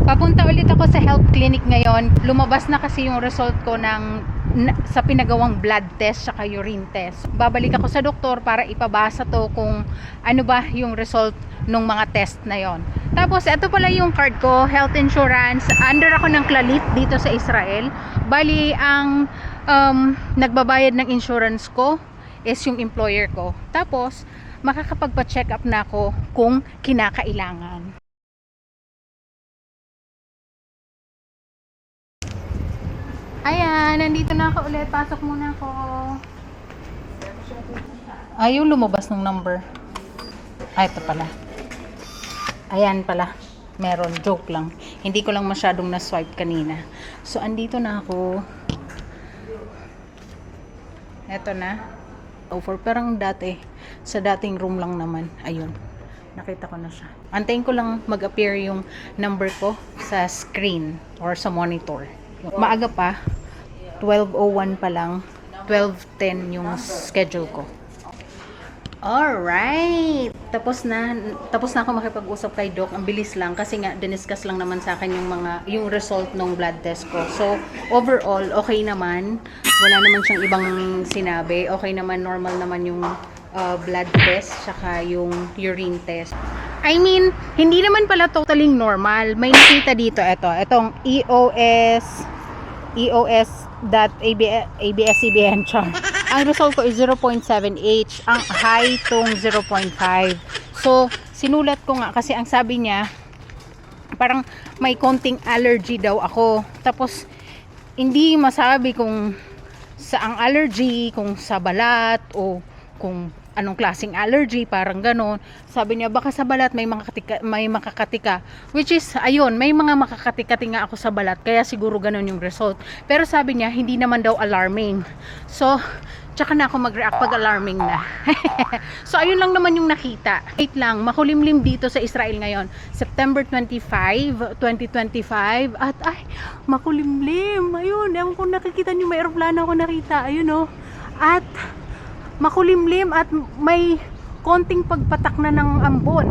Papunta ulit ako sa health clinic ngayon. Lumabas na kasi yung result ko sa pinagawang blood test saka urine test. Babalik ako sa doktor para ipabasa to kung ano ba yung result ng mga test na yon. Tapos ito pala yung card ko, health insurance. Under ako ng Clalit dito sa Israel. Bali ang nagbabayad ng insurance ko is yung employer ko. Tapos makakapagpa-check up na ako kung kinakailangan. Ayan, nandito na ako ulit. Pasok muna ako. Yung lumabas ng number. Ito pala. Ayan pala. Meron. Joke lang. Hindi ko lang masyadong na-swipe kanina. So, andito na ako. Ito na. Over. Parang dati. Sa dating room lang naman. Ayun. Nakita ko na siya. Antayin ko lang mag-appear yung number ko sa screen or sa monitor. Maaga pa. 12:01 pa lang. 12:10 yung schedule ko. Alright! Tapos na ako makipag-usap kay Doc. Ang bilis lang kasi nga diniscuss lang naman sa akin yung result ng blood test ko. So, overall, okay naman. Wala naman siyang ibang sinabi. Okay naman, normal naman yung blood test saka yung urine test. I mean, hindi naman pala totally normal. May nakita dito, itong EOS.ABS-CBN chart. Ang result ko is 0.7H. Ang high tong 0.5. So, sinulat ko nga kasi ang sabi niya, parang may konting allergy daw ako. Tapos, hindi masabi kung saang allergy, kung sa balat o kung anong klaseng allergy, parang ganon. Sabi niya, baka sa balat may makakatika. Which is, ayun, may mga makakatikati nga ako sa balat. Kaya siguro ganon yung result. Pero sabi niya, hindi naman daw alarming. So, tsaka na ako mag-react pag alarming na. So, ayun lang naman yung nakita. Wait lang, makulimlim dito sa Israel ngayon. September 25, 2025. At ay, makulimlim. Ayun, ewan kung nakikita nyo, may aeroplano ako nakita. Ayun o. At makulimlim at may konting pagpatak na ng ambon.